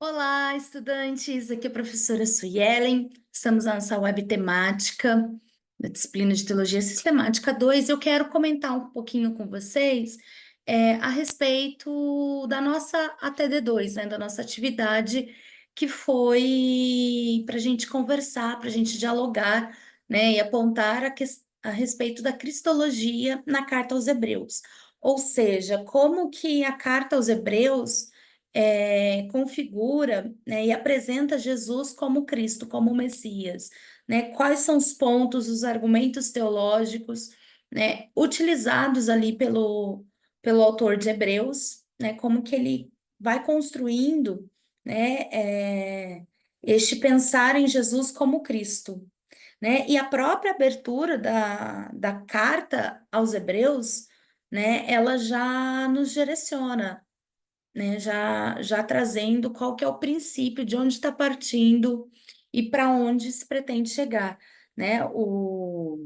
Olá, estudantes! Aqui é a professora Suelen. Estamos na nossa web temática da disciplina de Teologia Sistemática 2. Eu quero comentar um pouquinho com vocês a respeito da nossa ATD2, né, da nossa atividade, que foi para a gente conversar, para a gente dialogar, né, e apontar a respeito da cristologia na Carta aos Hebreus. Ou seja, como que a Carta aos Hebreus configura, né, e apresenta Jesus como Cristo, como Messias, né? Quais são os pontos, os argumentos teológicos, né, utilizados ali pelo autor de Hebreus, né? Como que ele vai construindo, né, este pensar em Jesus como Cristo, né? E a própria abertura da carta aos Hebreus, né, ela já nos direciona, né? Já trazendo qual que é o princípio, de onde está partindo e para onde se pretende chegar, né? O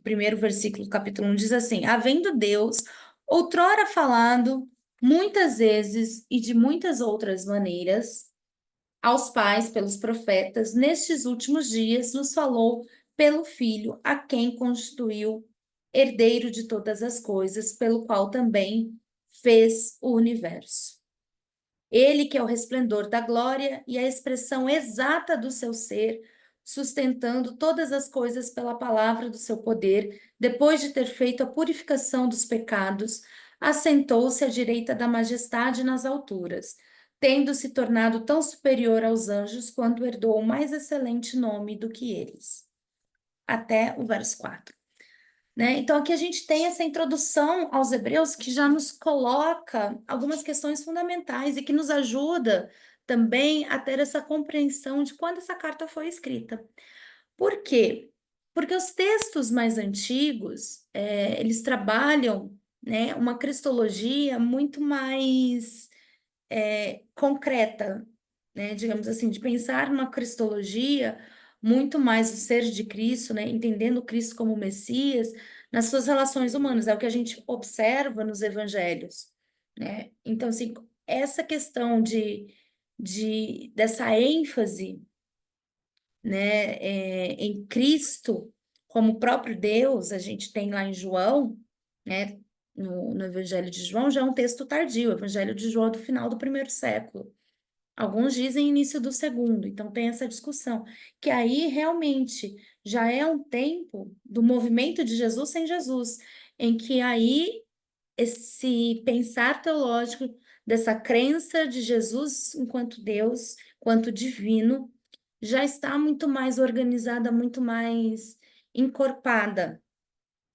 primeiro versículo do capítulo 1 diz assim: Havendo Deus outrora falado muitas vezes e de muitas outras maneiras aos pais pelos profetas, nestes últimos dias nos falou pelo Filho, a quem constituiu herdeiro de todas as coisas, pelo qual também fez o universo. Ele que é o resplendor da glória e a expressão exata do seu ser, sustentando todas as coisas pela palavra do seu poder, depois de ter feito a purificação dos pecados, assentou-se à direita da majestade nas alturas, tendo se tornado tão superior aos anjos quanto herdou o mais excelente nome do que eles. Até o verso 4. Né? Então, aqui a gente tem essa introdução aos Hebreus que já nos coloca algumas questões fundamentais e que nos ajuda também a ter essa compreensão de quando essa carta foi escrita. Por quê? Porque os textos mais antigos, eles trabalham, né, uma cristologia muito mais concreta, né, digamos assim, de pensar numa cristologia muito mais o ser de Cristo, né, entendendo Cristo como Messias nas suas relações humanas, é o que a gente observa nos evangelhos, né? Então, assim, essa questão dessa ênfase, né, em Cristo como o próprio Deus, a gente tem lá em João, né, no Evangelho de João, já é um texto tardio, o Evangelho de João é do final do primeiro século. Alguns dizem início do segundo, então tem essa discussão, que aí realmente já é um tempo do movimento de Jesus sem Jesus, em que aí esse pensar teológico dessa crença de Jesus enquanto Deus, enquanto divino, já está muito mais organizada, muito mais encorpada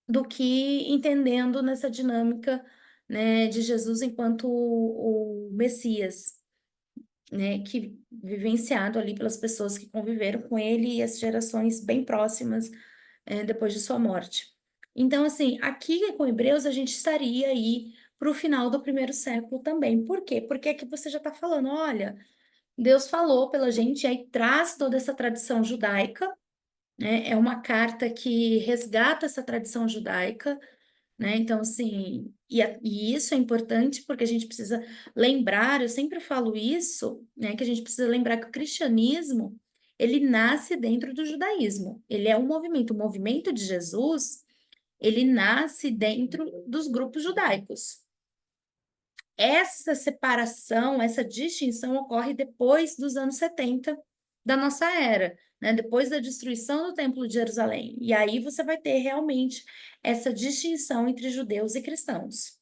do que entendendo nessa dinâmica, né, de Jesus enquanto o Messias, né, que vivenciado ali pelas pessoas que conviveram com ele e as gerações bem próximas, depois de sua morte. Então, assim, aqui com Hebreus a gente estaria aí para o final do primeiro século também. Por quê? Porque aqui você já está falando, olha, Deus falou pela gente, e aí traz toda essa tradição judaica, né? É uma carta que resgata essa tradição judaica, né? Então, assim, e isso é importante porque a gente precisa lembrar, eu sempre falo isso, né? Que a gente precisa lembrar que o cristianismo, ele nasce dentro do judaísmo. Ele é um movimento. O movimento de Jesus, ele nasce dentro dos grupos judaicos. Essa separação, essa distinção ocorre depois dos anos 70 da nossa era, né? Depois da destruição do Templo de Jerusalém. E aí você vai ter realmente essa distinção entre judeus e cristãos.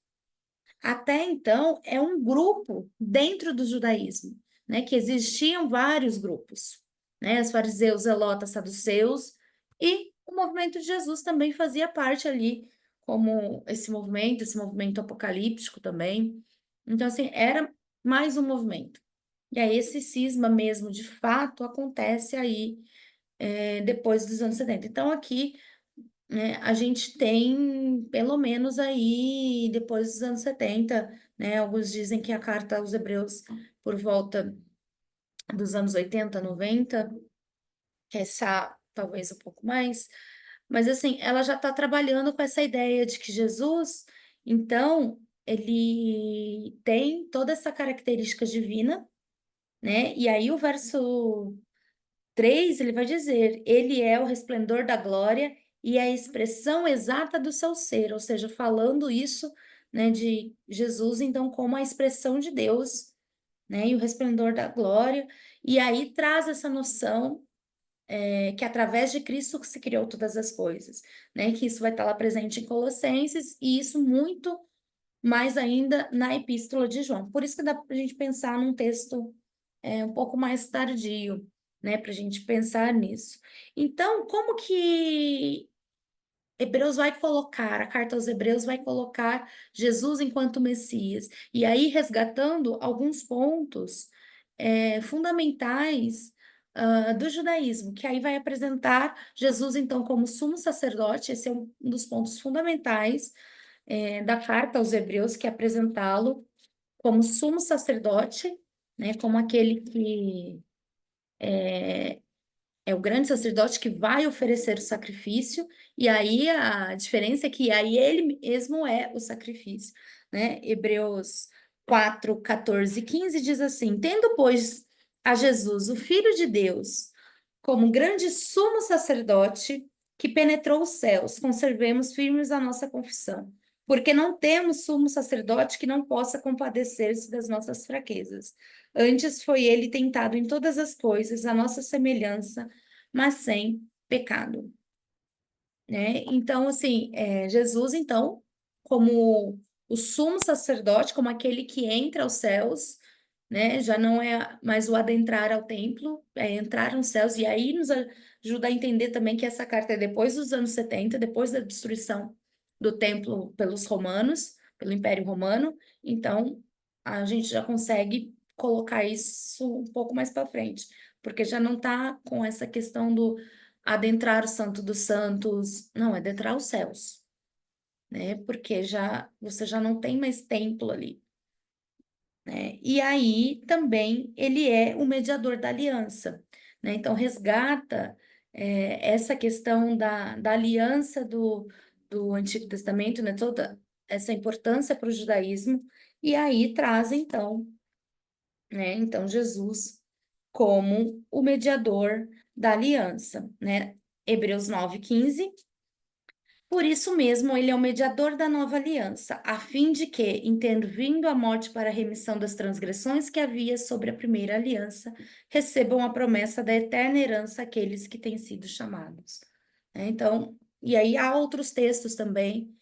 Até então, é um grupo dentro do judaísmo, né? Que existiam vários grupos, né? Os fariseus, zelotas, saduceus, e o movimento de Jesus também fazia parte ali, como esse movimento apocalíptico também. Então, assim, era mais um movimento. E aí, esse cisma mesmo, de fato, acontece aí, depois dos anos 70. Então, aqui, né, a gente tem, pelo menos aí, depois dos anos 70, né, alguns dizem que a carta aos Hebreus, por volta dos anos 80, 90, essa talvez um pouco mais, mas assim, ela já está trabalhando com essa ideia de que Jesus, então, ele tem toda essa característica divina, né? E aí o verso 3 ele vai dizer: Ele é o resplendor da glória e a expressão exata do seu ser, ou seja, falando isso, né, de Jesus, então, como a expressão de Deus, né, e o resplendor da glória, e aí traz essa noção que através de Cristo se criou todas as coisas, né, que isso vai estar lá presente em Colossenses, e isso muito mais ainda na Epístola de João. Por isso que dá para a gente pensar num texto um pouco mais tardio, né, para a gente pensar nisso. Então, como que Hebreus vai colocar, a carta aos Hebreus vai colocar Jesus enquanto Messias, e aí resgatando alguns pontos fundamentais do judaísmo, que aí vai apresentar Jesus então como sumo sacerdote, esse é um dos pontos fundamentais da carta aos Hebreus, que é apresentá-lo como sumo sacerdote, né, como aquele que é o grande sacerdote que vai oferecer o sacrifício, e aí a diferença é que aí ele mesmo é o sacrifício, né? Hebreus 4, 14 e 15 diz assim: Tendo, pois, a Jesus, o Filho de Deus, como grande sumo sacerdote que penetrou os céus, conservemos firmes a nossa confissão, porque não temos sumo sacerdote que não possa compadecer-se das nossas fraquezas. Antes foi ele tentado em todas as coisas, a nossa semelhança, mas sem pecado, né? Então, assim, Jesus, então, como o sumo sacerdote, como aquele que entra aos céus, né? Já não é mais o adentrar ao templo, é entrar nos céus, e aí nos ajuda a entender também que essa carta é depois dos anos 70, depois da destruição do templo pelos romanos, pelo Império Romano, então a gente já consegue colocar isso um pouco mais para frente, porque já não está com essa questão do adentrar o Santo dos Santos, não, é adentrar os céus, né? Porque já você já não tem mais templo ali, né? E aí também ele é o mediador da aliança, né? Então resgata essa questão da aliança do Antigo Testamento, né? Toda essa importância para o judaísmo, e aí traz então, né? Então Jesus como o mediador da aliança, né? Hebreus 9:15. Por isso mesmo, ele é o mediador da nova aliança, a fim de que, intervindo a morte para a remissão das transgressões que havia sobre a primeira aliança, recebam a promessa da eterna herança aqueles que têm sido chamados. Então, e aí há outros textos também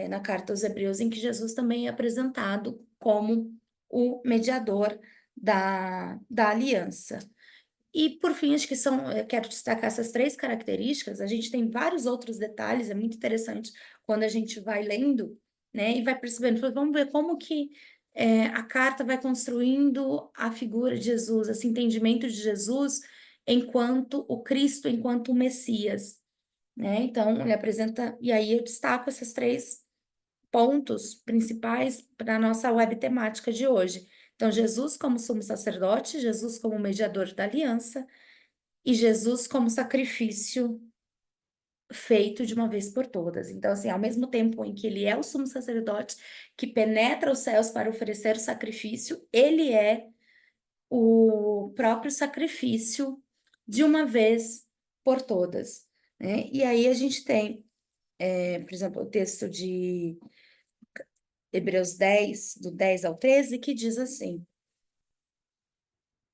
na carta aos Hebreus em que Jesus também é apresentado como o mediador da aliança. E, por fim, acho que eu quero destacar essas três características. A gente tem vários outros detalhes, é muito interessante quando a gente vai lendo, né, e vai percebendo. Vamos ver como que a carta vai construindo a figura de Jesus, esse entendimento de Jesus enquanto o Cristo, enquanto o Messias, né? Então, ele apresenta, e aí eu destaco esses três pontos principais para a nossa web temática de hoje. Então, Jesus como sumo sacerdote, Jesus como mediador da aliança e Jesus como sacrifício feito de uma vez por todas. Então, assim, ao mesmo tempo em que ele é o sumo sacerdote que penetra os céus para oferecer o sacrifício, ele é o próprio sacrifício de uma vez por todas, né? E aí a gente tem, por exemplo, o texto de Hebreus 10, do 10 ao 13, que diz assim: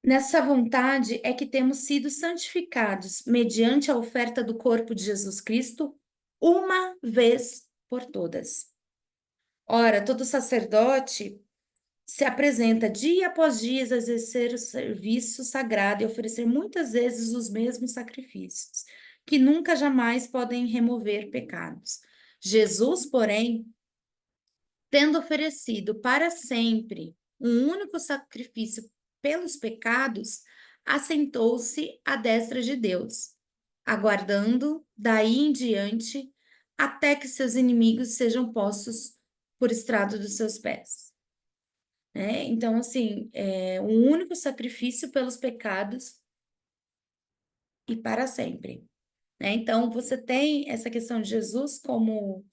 Nessa vontade é que temos sido santificados mediante a oferta do corpo de Jesus Cristo, uma vez por todas. Ora, todo sacerdote se apresenta dia após dia a exercer o serviço sagrado e oferecer muitas vezes os mesmos sacrifícios, que nunca jamais podem remover pecados. Jesus, porém, tendo oferecido para sempre um único sacrifício pelos pecados, assentou-se à destra de Deus, aguardando daí em diante até que seus inimigos sejam postos por estrado dos seus pés. Então, assim, um único sacrifício pelos pecados e para sempre. Então, você tem essa questão de Jesus como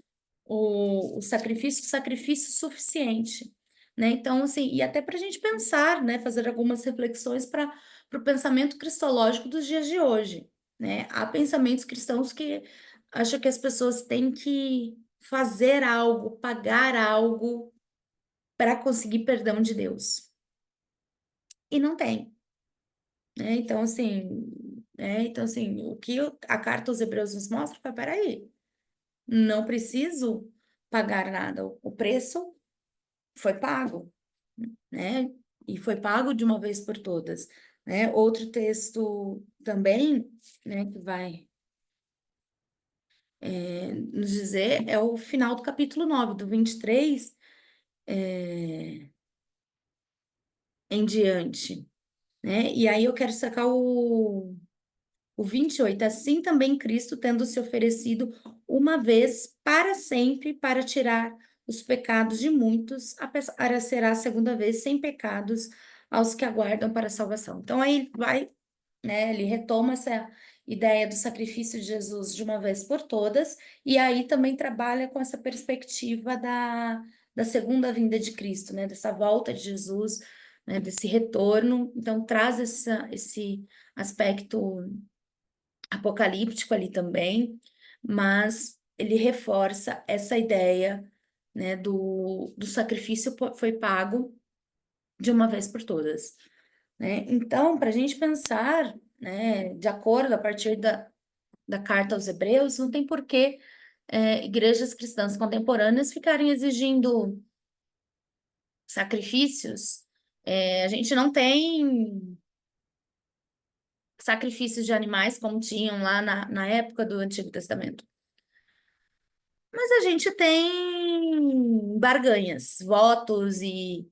o sacrifício suficiente, né? Então, assim, e até para a gente pensar, né? Fazer algumas reflexões para o pensamento cristológico dos dias de hoje, né? Há pensamentos cristãos que acham que as pessoas têm que fazer algo, pagar algo para conseguir perdão de Deus. E não tem, né? Então, assim, o que a carta aos Hebreus nos mostra foi, peraí, não preciso pagar nada, o preço foi pago, né? E foi pago de uma vez por todas, né? Outro texto também, né, que vai nos dizer é o final do capítulo 9 do 23 em diante, né? E aí eu quero sacar o 28. Assim também Cristo, tendo se oferecido uma vez para sempre para tirar os pecados de muitos, aparecerá a segunda vez sem pecados aos que aguardam para a salvação. Então aí vai, né, ele retoma essa ideia do sacrifício de Jesus de uma vez por todas, e aí também trabalha com essa perspectiva da segunda vinda de Cristo, né, dessa volta de Jesus, né, desse retorno. Então traz esse aspecto apocalíptico ali também, mas ele reforça essa ideia, né, do sacrifício foi pago de uma vez por todas, né? Então, para a gente pensar, né, de acordo a partir da carta aos Hebreus, não tem por que igrejas cristãs contemporâneas ficarem exigindo sacrifícios. A gente não tem sacrifícios de animais como tinham lá na época do Antigo Testamento. Mas a gente tem barganhas, votos e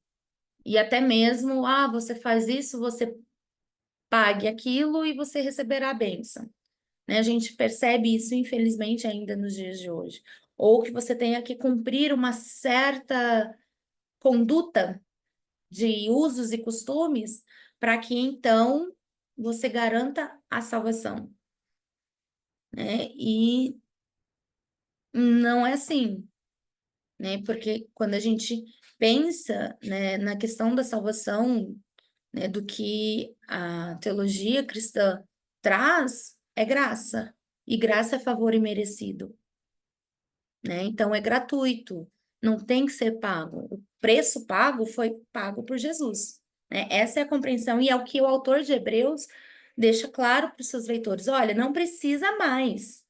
até mesmo, você faz isso, você pague aquilo e você receberá a bênção, né? A gente percebe isso, infelizmente, ainda nos dias de hoje. Ou que você tenha que cumprir uma certa conduta de usos e costumes para que então você garanta a salvação, né? E não é assim, né? Porque quando a gente pensa, né, na questão da salvação, né, do que a teologia cristã traz, é graça. E graça é favor imerecido, né? Então é gratuito, não tem que ser pago. O preço pago foi pago por Jesus, né? Essa é a compreensão e é o que o autor de Hebreus deixa claro para os seus leitores. Olha, não precisa mais.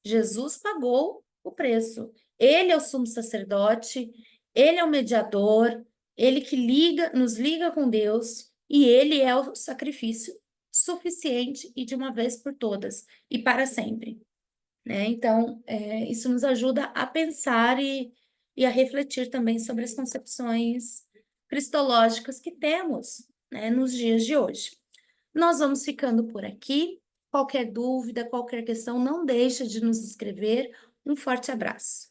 Jesus pagou o preço. Ele é o sumo sacerdote, ele é o mediador, ele que nos liga com Deus, e ele é o sacrifício suficiente e de uma vez por todas e para sempre, né? Então, isso nos ajuda a pensar e a refletir também sobre as concepções cristológicas que temos, né, nos dias de hoje. Nós vamos ficando por aqui. Qualquer dúvida, qualquer questão, não deixa de nos escrever. Um forte abraço.